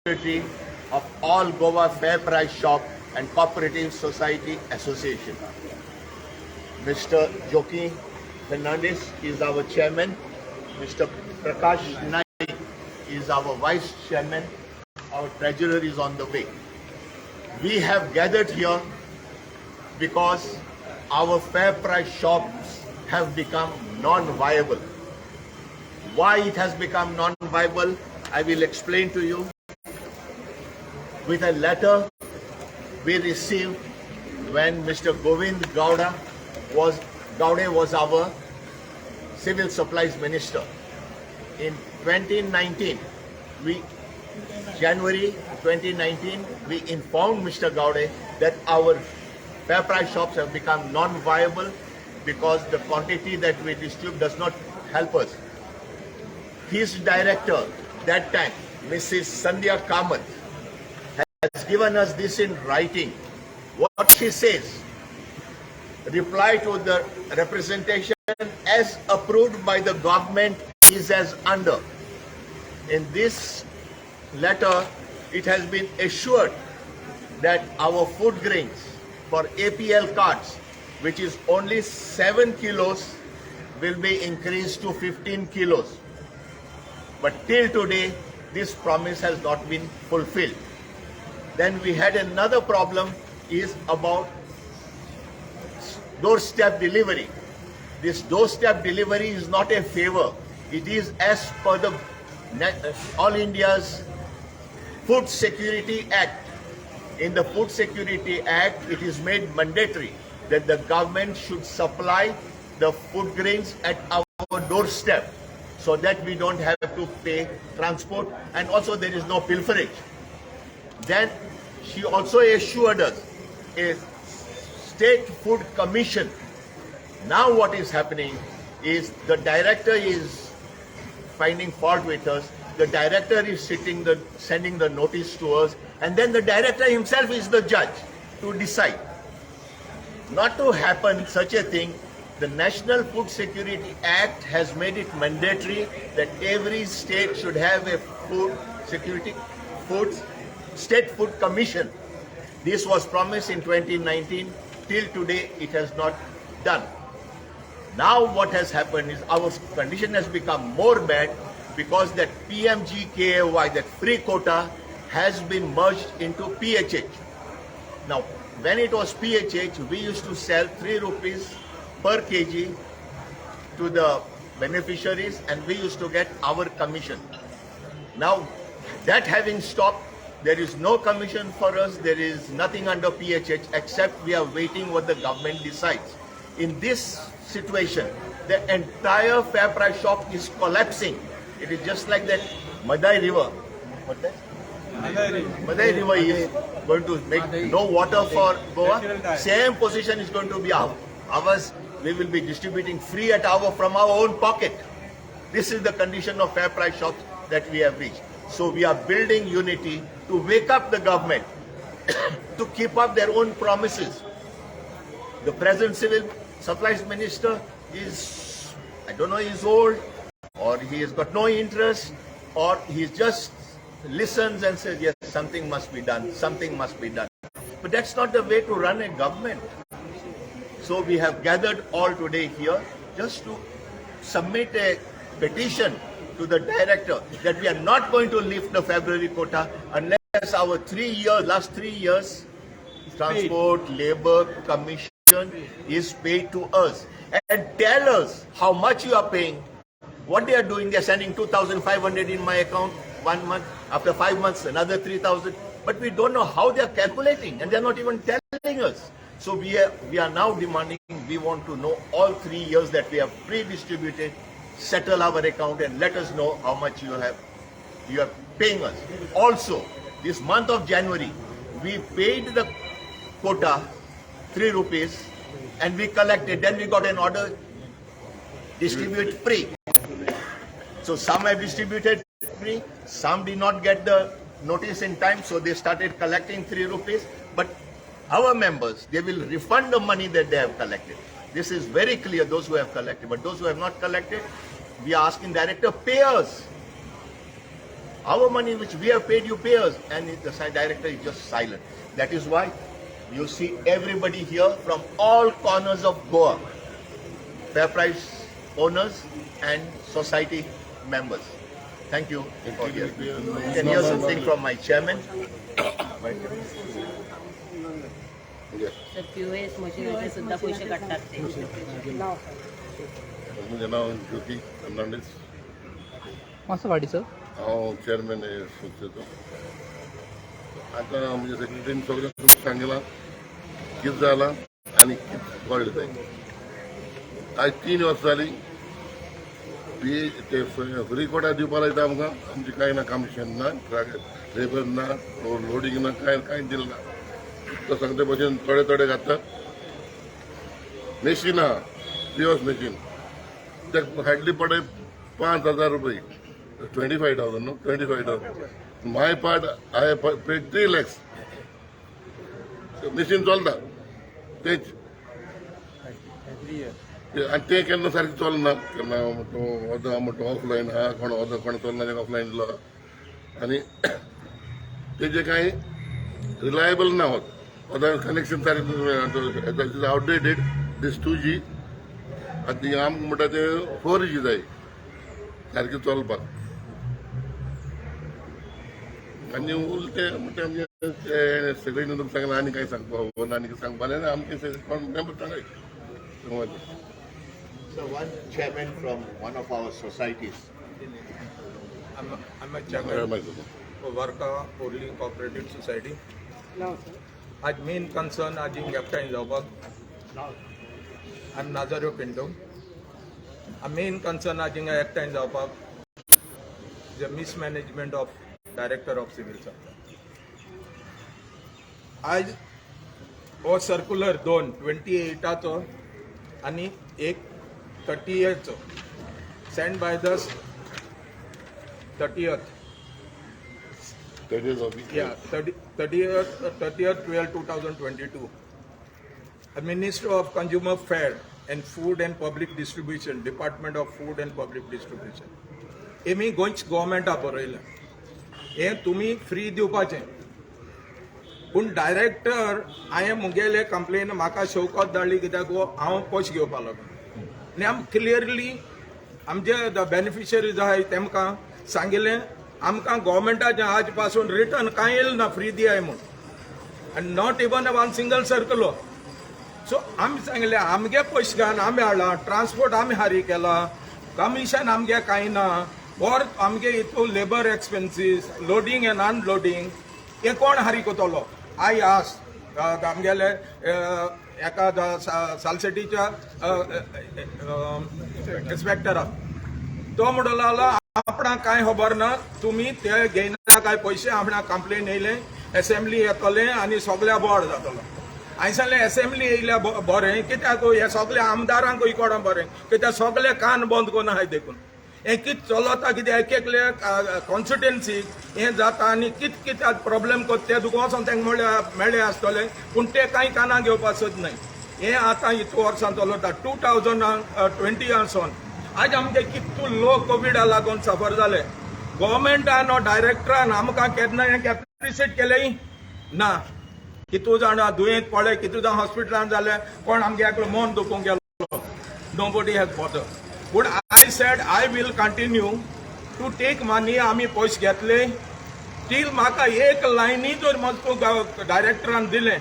Secretary of all Goa Fair Price Shop and Cooperative Society Association. Mr. Joaquin Fernandez is our chairman. Mr. Prakash Naik is our vice chairman. Our treasurer is on the way. We have gathered here because our fair price shops have become non-viable. Why it has become non-viable, I will explain to you. With a letter we received when Mr. Govind Gowda was our civil supplies minister. In 2019, January 2019, we informed Mr. Gowda that our fair price shops have become non-viable because the quantity that we distribute does not help us. His director that time, Mrs. Sandhya Kamath, has given us this in writing. What she says, reply to the representation as approved by the government is as under. In this letter, it has been assured that our food grains for APL cards, which is only 7 kilos, will be increased to 15 kilos. But till today, this promise has not been fulfilled. Then we had another problem is about doorstep delivery. This doorstep delivery is not a favor. It is as per the All India's Food Security Act. In the Food Security Act, it is made mandatory that the government should supply the food grains at our doorstep so that we don't have to pay transport, and also there is no pilferage. Then she also assured us a state food commission. Now what is happening is the director is finding fault with us. The director is sending the notice to us, and then the director himself is the judge to decide. Not to happen such a thing, the National Food Security Act has made it mandatory that every state should have a state food commission. This was promised in 2019. Till today, it has not done. Now what has happened is our condition has become more bad because that PMGKAY, that free quota, has been merged into PHH. Now, when it was PHH, we used to sell 3 rupees per kg to the beneficiaries, and we used to get our commission. Now, that having stopped, there is no commission for us, there is nothing under PHH except we are waiting what the government decides. In this situation, the entire fair price shop is collapsing. It is just like that Madai River. What that? Madai River is going to make no water for Goa. Same position is going to be ours. We will be distributing free from our own pocket. This is the condition of fair price shops that we have reached. So we are building unity to wake up the government to keep up their own promises. The present civil supplies minister is, I don't know, he's old, or he has got no interest, or he just listens and says, yes, something must be done, something must be done. But that's not the way to run a government. So we have gathered all today here just to submit a petition to the director that we are not going to lift the February quota unless our last 3 years, transport, labor, commission is paid to us. And tell us how much you are paying. What they are doing, they are sending 2,500 in my account 1 month. After 5 months, another 3,000. But we don't know how they are calculating, and they are not even telling us. So we are now demanding, we want to know all 3 years that we have pre-distributed, settle our account and let us know how much you are paying us. Also, this month of January, we paid the quota 3 rupees and we collected. Then we got an order, distribute free. So some have distributed free, some did not get the notice in time, so they started collecting 3 rupees. But our members, they will refund the money that they have collected. This is very clear, those who have collected. But those who have not collected, we are asking director, pay us. Our money which we have paid, you pay us. And the director is just silent. That is why you see everybody here from all corners of Goa, fair price owners and society members. Thank you. You can hear something from my chairman. तर POS मशीनचे सुद्धा पैसे काढतात ते. माझे नाव ज्योती फर्नांडीस. मासवाडीचं हांव chairman आहे संस्थेचो. आता म्हणजे सेक्रेटरीन सगळें सांगितलां कितें जालां आनी कितें कळ्ळें तें. आज 3 वर्सां जालीं ते फ्री कोटा दिवपा लायता आमकां. आमचें कांय ना, कमिशन ना, लेबर ना, लोडिंग ना, कांय दिलें ना. तो सांगते भशेन थोडे घालतात. मशीन आहा, POS मशीन, ते हार्डली पडे 5,000 रुपये, 25,000 न्हू, 25,000. My part I paid 3 lakhs. Machine चलता तेच, आनी ते केन्ना सारकें चलना. केन्ना अर्द म्हणटा ऑफलायन आहा, कोण चलना तेका ऑफलायन दिलो. आनी तेजे कांय रिलायबल ना. होत कनेक्शन सारकें आउटडेटेड. दिस 2G आनी आमकां म्हणटा ते 4G जाय सारकें चलपाक. आनी उलटे म्हणटा आमचे सेक्रेटरीन तुमकां सांगलां आनी कांय सांगपाक आनी सांगपा ना. आमचे मेंबर सांगाय. So one chairman from one of our societies. I'm a chairman of Varka Orly Co-operative Society. आज मेन कन्सर्न आज एकठांय जावपाक आनी नाजाऱ्यो पिंटो. मेन कन्सर्न आज हिंगा एकठांय जावपाक the mismanagement of director of civil supply. आज हो सर्क्युलर 2 28 आनी एक 30th send by the 30th 12/2022. Minister of Consumer Fair and Food and Public Distribution, Department of Food and Public Distribution. मी गोंयच गव्हर्मेंटा बरयलें. हें तुमी फ्री दिवपाचें. पूण डायरेक्टर हांवें मुगेले कंप्लेन म्हाका शोकत धाडली कित्याक हांव पयशे घेवपा लागून. आनी आम क्लियरली आमचे बेनिफिशरीज आहाय तेमकां सांगिल्लें आमकां गव्हर्मेंटाचें आज पासून रिटर्न कांय येयलें ना फ्री दियाय म्हूण. आनी नॉट इवन 1 single सर्कलो. सो आमी सांगलें आमगे पयशे घालन आमी हाडला, ट्रान्सपोर्ट आमी हारी केला, कमिशन आमगे कांय ना, और आमगे हितून labour expenses, loading end unloading हें कोण हारी कोतलो. आय आस आमगेले एका सालसेटीच्या इन्स्पेक्टराक तो म्हणलो आपणा कांय खबर ना, तुमी ते घेयना काय पयशे. आपणा कंप्लेन येयले, असेंब्ली येतले आनी सगळ्या बोर्ड जातलो. हांवें सांगलें असेंब्ली येयल्या बरें, कित्याक हे सगळे आमदारांक कोडा बरें, कित्याक सगळे कान बंद कोन्न हाय देखून. हें कितें चलता कितें एकले कॉन्स्टिट्युएन्सीक हें जाता आनी कितें प्रॉब्लेम करता ते तुका वचोन तांकां मेळ्ळे आसतले. पूण ते कांय कानाक घेवपाक सोदनाय. हें आतां इतू वर्सां चलता 2020 आसून. आज आमचे कितू लोक कोविडा लागून सफर जाले. गव्हर्मेंटान डायरेक्टरान आमकां केन्ना हें एप्रिशिएट केलें ना. कितू जाण दुयेंत पडले, कितू जाण हॉस्पिटलान जाले, कोण आमगे एकलो मन दुखूंक गेलो. Nobody has bother. पूण I said I will continue to take money. आमी पयशे घेतले टील म्हाका एक लायनी जर म्हाका डायरेक्टरान दिलें,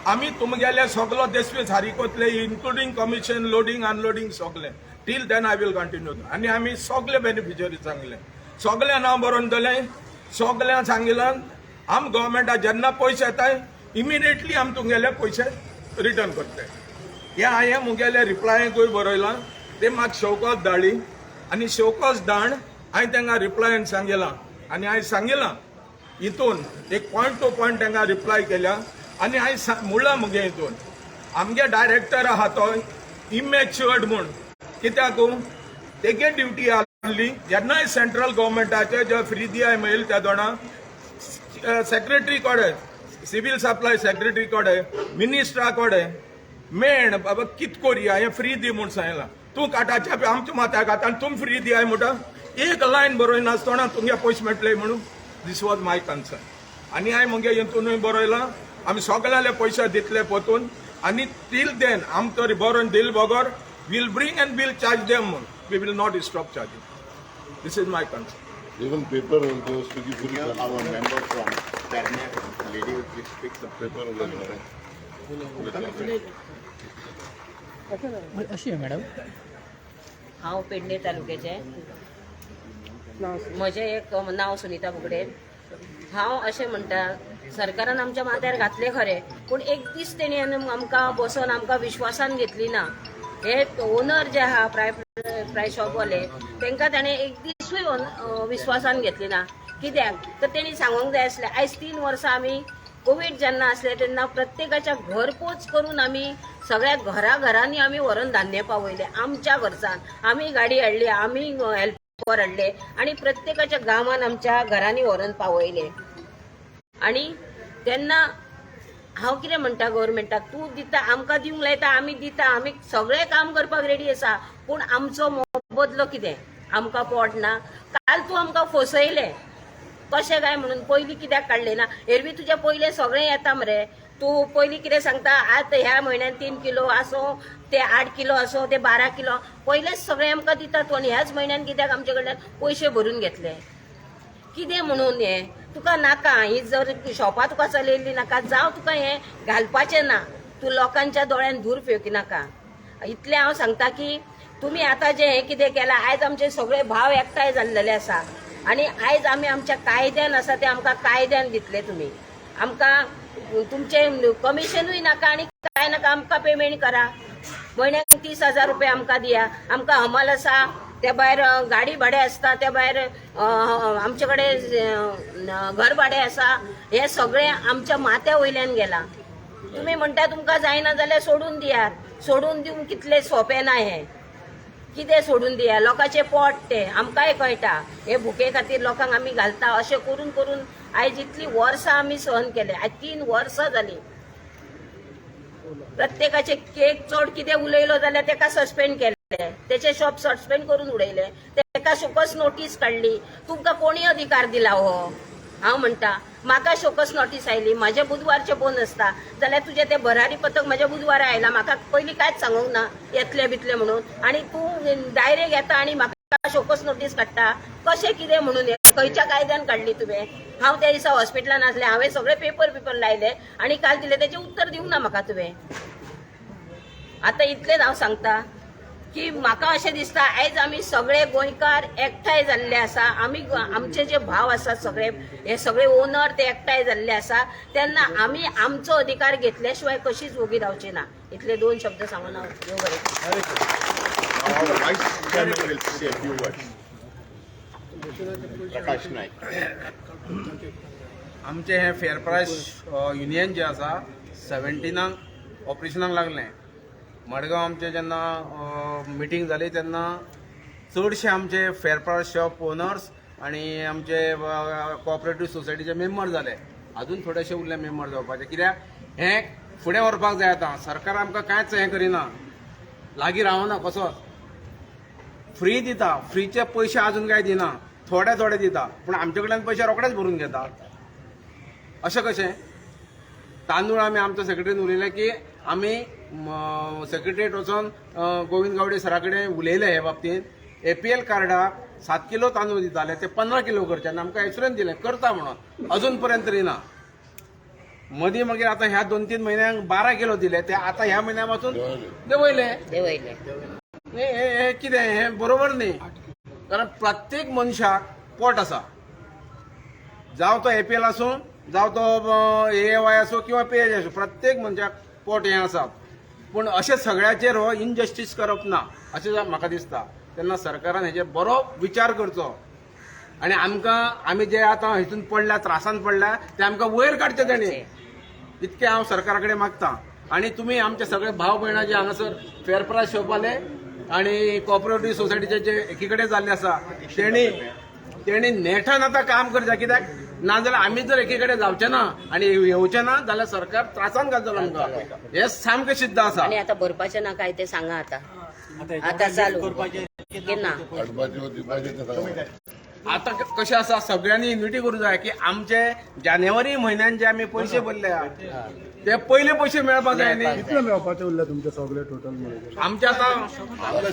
आमी तुमगेले सगलो देशवेस हारी कोतले, इन्क्लुडींग कमिशन, लोडिंग अनलोडिंग सगलें. Till then I will continue. आनी आमी सगळे बेनिफिशरी सांगले, सगळे नांव बरोवन दिलें, सगळ्यांक सांगिलां आम गव्हर्मेंटा जेन्ना पयशे येताय इमिडिएटली आमी तुमगेले पयशे रिटर्न करताय. हें हांवें मुगेले रिप्लायकूय बरयलां. ते म्हाका शोकत धाडली आनी शोकत धाड हांवें तांकां रिप्लायन सांगिलां. आनी हांवें सांगिलां हितून एक पॉयंट टू पॉयंट तांकां रिप्लाय केल्या. आनी हांवें म्हणलां मुगे हितून आमगे डायरेक्टर आहा तो इमॅच्युअर्ड म्हूण. कित्याक तेगे ड्युटी आहली जेन्नाय सेंट्रल गव्हर्मेंटाचे जे फ्री दियाय मेळयले त्या दोना सेक्रेटरी कडेन, सिव्हिल सप्लाय सेक्रेटरी कडेन, मिनिस्टरा कडेन मेण बाबा कित कोरया हें फ्री दी म्हूण सांगलां. तूं काटाच्या आमच्या माथ्याक घाता आनी तुमी फ्री दियाय म्हणटा. एक लायन बरोयनासतना तुमगे पयशे मेळटले म्हणून दीस वॉज माय कन्सर्न आनी हांवें मगे हितूनय बरयलां आमी सगळ्याले पयशे दितले पोतून आनी टील देन आम तर बरोवन दिल बगर will bring and will charge them म्हूण we will not stop charging this is my concern. Even paper also Swiggy Puri Here our member from Cabinet, lady, please speak the paper अशी आहे madam. हांव पेडणे तालुक्याचे. म्हजें एक नांव सुनीता बुगडे. हांव अशें म्हणटा सरकारान आमच्या माथ्यार घातले खरें पूण एक दीस तेणी आमकां बसून आमकां विश्वासान घेतली ना. हे ओनर जे आहा प्रायस शॉपवाले तांकां ताणें एक दिसूय विश्वासान घेतली ना. कित्याक तर तेणी सांगूंक जाय आसलें आयज 3 वर्सां आमी कोवीड जेन्ना आसलें तेन्ना प्रत्येकाच्या घरपोच करून आमी सगळ्या घरांनी आमी व्हरून धान्य पावयले. आमच्या घरच्यान आमी गाडी हाडली, आमी हेल्पर हाडले आनी प्रत्येकाच्या गांवांत आमच्या घरांनी व्हरून पावयले. आनी तेन्ना हांव कितें म्हणटा गव्हर्मेंटाक, तूं दिता आमकां दिवंक लायता, आमी दिता, आमी सगळें काम करपाक रेडी आसा पूण आमचो मोबदलो कितें? आमकां पोट ना. काल तूं आमकां फसयलें कशें काय म्हणून पयलीं कित्याक काडलें ना? एरवी तुजें पयलें सगळें येता मरे. तूं पयलीं कितें सांगता आतां ह्या म्हयन्यान 3 किलो आसो, ते 8 किलो आसो, ते 12 किलो पयलेंच सगळें आमकां दिता तूं आनी ह्याच म्हयन्यान कित्याक आमचे कडल्यान पयशे भरून घेतले? कितें म्हणून हें तुका नाका? ही जर शॉपां तुका चलयल्ली नाका जावं तुका हें घालपाचें ना. तूं लोकांच्या दोळ्यान धूर फेवकी नाका. इतलें हांव सांगता की तुमी आतां जें हें कितें केलां आयज आमचे सगळे भाव एकठांय जाल्लेले आसा आनी आयज आमी आमच्या कायद्यान आसा ते आमकां कायद्यान दितले. तुमी आमकां तुमचें कमिशनूय नाका आनी कांय नाका. आमकां पेमेंट करा. म्हयन्याक 30,000 रुपया आमकां दिया. आमकां हमाल आसा, त्या भायर गाडी भाडें आसता, त्या भायर आमचे कडेन घर भाडें आसा. हें सगळें आमच्या माथ्या वयल्यान गेलां. तुमी म्हणटा तुमकां जायना जाल्यार सोडून दियात. सोडून दिवंक कितलें सोंपें ना हें. कितें सोडून दिया? लोकांचे पोट ते आमकांय कळटा. हे भुके खातीर लोकांक आमी घालता अशें करून करून आयज इतलीं वर्सां आमी सहन केले. आयज 3 वर्सां जालीं. प्रत्येकाचे केक चड कितें उलयलो जाल्यार तेका सस्पेंड केले, तेचे शॉप सस्पेंड करून उडयले, तेका शोकस नोटीस काडली. तुमकां कोणी अधिकार दिला हो? हांव म्हणटा म्हाका शोकस नोटीस आयली, म्हाजे बुधवारचे फोन आसता जाल्यार तुजें तें भरारी पथक म्हाज्या बुधवारा आयला. म्हाका पयलीं कांयच सांगूंक ना येतले बितले म्हणून आनी तूं डायरेक्ट येता आनी म्हाका शोकस नोटीस काडटा. कशें कितें म्हणून खंयच्या कायद्यान काडली तुवें? हांव त्या दिसा हॉस्पिटलान आसलें, हांवें सगळे पेपर लायले आनी काल दिले तेचें उत्तर दिवंक ना म्हाका तुवें. आतां इतलेंच हांव सांगता की म्हाका अशें दिसता आयज आमी सगळे गोंयकार एकठांय जाल्ले आसा. आमी आमचे जे भाव आसात सगळे हे सगळे ओनर ते एकठांय जाल्ले आसा तेन्ना आमी आमचो अधिकार घेतल्या शिवाय कशीच वोगी रावची ना. इतले 2 शब्द सांगून हांव देव बरें. Our Vice Chairman will say a few words. Prakash Naik. आमचे हे फेअर प्रायस युनियन जे आसा 17 ऑपरेशनाक लागलें. मडगांव आमचे जेन्ना मिटींग जाली तेन्ना चडशे आमचे फेअर प्रायस शॉप ओनर्स आनी आमचे कोऑपरेटिव्ह सोसायटीचे मेंबर जाले. अजून थोडेशे उरले मेंबर जावपाचे. कित्याक हें फुडें व्हरपाक जाय. आतां सरकार आमकां कांयच हें करिना, लागीं रावना कसोच. फ्री दिता, फ्रीचे पयशे अजून काय दिना, थोडे दिता पूण आमचे कडल्यान पयशे रोखडेच भरून घेता. अशें कशें? तांदूळ आमी आमच्या सेक्रेटरीन उलयले की आमी सेक्रेटरीएट वचून गोविंद गावडे सरा कडेन उलयले हे बाबतींत. APL कार्डाक 7 किलो तांदूळ दिताले ते 15 किलो करचे आनी आमकां एश्युरन्स दिलें करता म्हणून. अजून पर्यंत तरी ना. मदीं मागीर आतां ह्या 2-3 म्हयन्यांक 12 किलो दिले ते आतां ह्या म्हयन्या पासून देंवयले. हे कितें? हें बरोबर न्ही. कारण प्रत्येक मनशाक पोट आसा. जावं तो APL आसूं, जावं तो AAY आसूं किंवा PMGKAY आसूं, प्रत्येक मनशाक पोट हें आसा. पूण अशें सगळ्याचेर हो इनजस्टीस करप ना अशें म्हाका दिसता. तेन्ना सरकारान हेजेर बरो विचार करचो आनी आमी जे आतां हितून पडल्या, त्रासान पडल्या ते आमकां वयर काडचे तेणी. इतकें हांव सरकारा कडेन मागतां. आनी तुमी आमचे सगळे भाव भयणां जे हांगासर फेअर प्रायस शॉपवाले आनी कोऑपरेटिव्ह सोसायटीचे जे एकी कडेन जाल्ले आसा तेणी नेटान आतां काम करचें. कित्याक नाजाल्यार आमी जर एकी कडेन जावचे ना आनी येवचे ना जाल्यार सरकार त्रासान घालतलो आमकां. हे सामकें सिद्ध आसा. आनी आतां भरपाचें ना काय ते सांगा. आतां चालू की ना आडबाजी होती पाहिजे ते सांगा. आता कशें आसा सगळ्यांनी युनिटी करूंक जाय की आमचे जानेवारी म्हयन्यान जे आमी पयशे भरले ते पयले पयशे मेळपाक जाय न्ही. कितले मेळपाचे उरले तुमचे सगळे टोटल मिळून? आमचे आता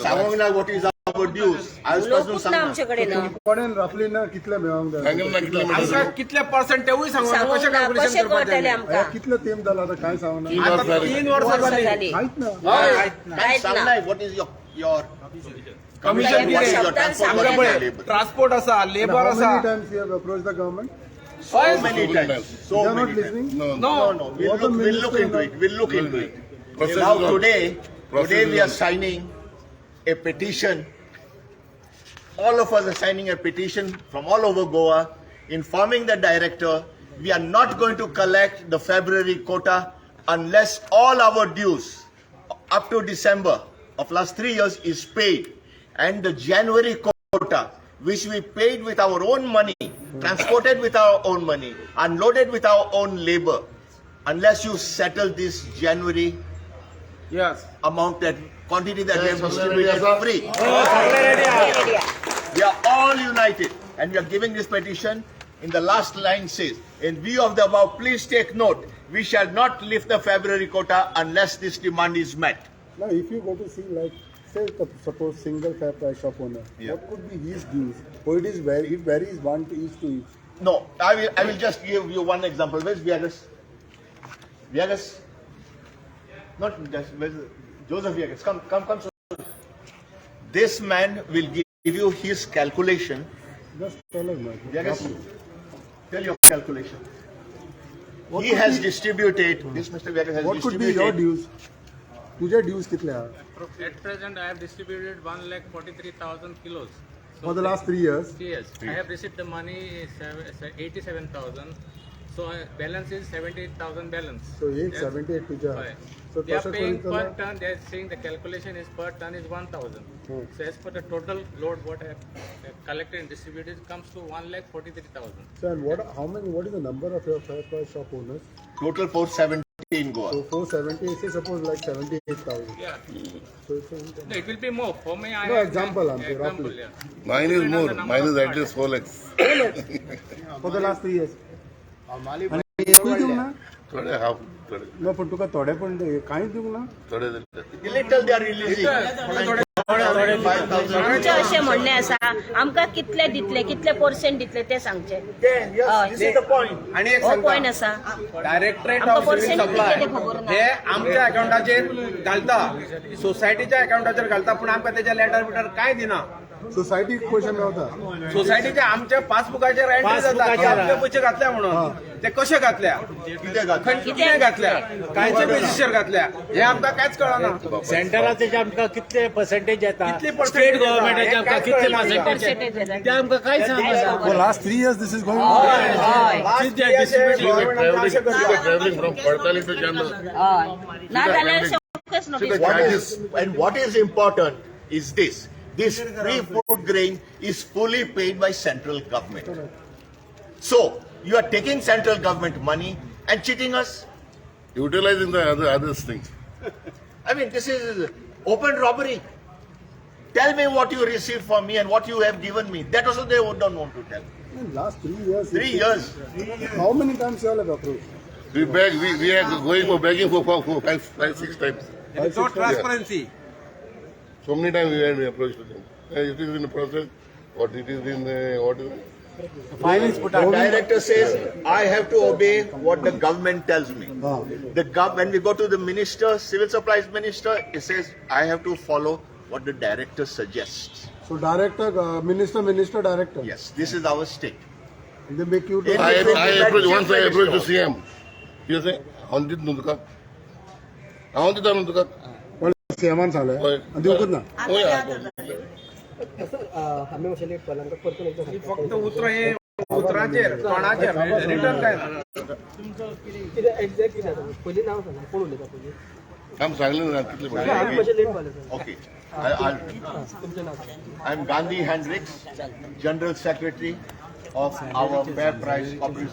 सांगूंक ना what is our dues. आजपासून लोकूच ना सांग ना. आमचे कडेन कोणेन रफली ना कितले मेळोंक जाय? सांगेल ना कितले मिळाले. आमकां कितले पर्सेंट तेवूय सांगूं ना, सांगूंक कशें ना कॅल्क्युलेशन कशें करपाक कळटले जाय. आमकां कितले तेम जाला आता काय सांगना? 3 वर्ष आता झाली. 3 वर्सां वर्सां जाली. जाली काहीच ना. कांयच सांग ना ना what is your commission what is your शब्दान transport सांगलें for ना. labor? ट्रान्सपोर्ट आसा, लेबर How आसा. many times you have approached the government? So many times. So They are not many times. listening. No, No. No, we'll look into it. We'll look into it. Process Now is on. today we are signing a petition. All of us are signing a petition from all over Goa, informing the director we are not going to collect the February quota unless all our dues up to December of last 3 years is paid, and the January quota, which we paid with our own money, transported with our own money, unloaded with our own labor, unless you settle this January Yes. amount, that quantity that we have distributed free. area. We are all united and we are giving this petition. In the last line says, in view of the above, please take note, we shall not lift the February quota unless this demand is met. Now, if you go to see, like, say, suppose single fair price shop owner, Yeah. what could be his dues? Or it varies one to each to each. No, I will just give you one example. Where's Viagas? Viagas? Not just, where's Joseph Viagas? Come. This man will give you his calculation. Just tell us, man. Viagas, tell your calculation. What He could has be- distributed, this Mr. Viagas has What could be distributed. your dues? तुझे dues कितले are? At present, I have distributed 1,43,000 kilos. For the last 3 years. Yes, I have received the money 87,000. So balance is 78,000 balance. So, Yes. 78 तुझे Right. are. So, They are कसं paying कळतं per ना? ton. They are saying the calculation is per ton is 1,000. Hmm. So as per the total load what I have collected and distributed comes to 1,43,000. So, and what is the number of your fair price shop owners? Total 417 Goa. So, 470, say suppose like 78,000. Yeah, So, it's no, it will be more. For me, I No, have example, I'm saying, example, roughly. yeah. Mine is Depend on more. the number Mine of is at parts. least 4 lakhs. for the last 3 years. आणि एकूय दिवंक ना? थोडे half थोडे ना पण तुका थोडे पण कांयच दिवंक ना? थोडे दिले. Little they are releasing. 5,000. आमचे अशें म्हणणें आसा आमकां कितले दितले कितले पर्सेंट दितले ते सांगचे Then, yes, this is the point. आणि एक हो पॉयंट सांगता आसा डायरेक्टरेट आमकां ऑफ सिव्हिल percent सप्लाय किती ते खबर ना. हे आमच्या अकाउंटाचेर घालता सोसायटीच्या अकाउंटाचेर घालता पण आमकां तेचे लेटर बिटर काय दिना सोसायटीक पयशे मेळटा. सोसायटीच्या आमच्या पासबुकाचेर एंट्री जाता की आपले पयशे घातल्या म्हणून ते कशे घातल्या किती घातले? कितें घातल्या कांयचे बेसिसचेर घातल्या हे आमकां कांयच कळना सेंटराचे आमकां कितले पर्सेंटेज येता कितली percentage स्टेट येता? गव्हर्मेंटाचे आमकां कांयच कितले कळना. पर्सेंटेज पर्सेंटेज ते आमकां कांय सांगना. For last 3 years this is going on. हय ट्रॅव्हलिंग फ्रॉम पडताली टू चंदन. हय नाजाल्यार शक्यच न्हू. And what is important is this. This free food grain is fully paid by central government. So, you are taking central government money and cheating us. Utilizing the other things. I mean, this is open robbery. Tell me what you received from me and what you have given me. That also they don't want to tell. In last 3 years. 3 years. How many times you all have approached? We beg. We are going for begging for 5, 6 times. Without transparency So many times we had approached them. It is in the process. What it is in what is it? The director says, I have to obey what the government tells me. When we go to the minister, civil supplies minister, it says, I have to follow what the director suggests. So director, minister, director. Yes, this is our state. They make you to. I approached once. I approached the CM. He say, "On did nuka." On did nuka. सेमान झालंय आणि दिवकच ना. Oh yeah. ही फक्त उतर हे उतराचेर तोंडाचेर return काय ना काम सांगले ना कितले पडले. Okay. I'm Gandhi Hendricks, General Secretary of our Fair Price Co-operative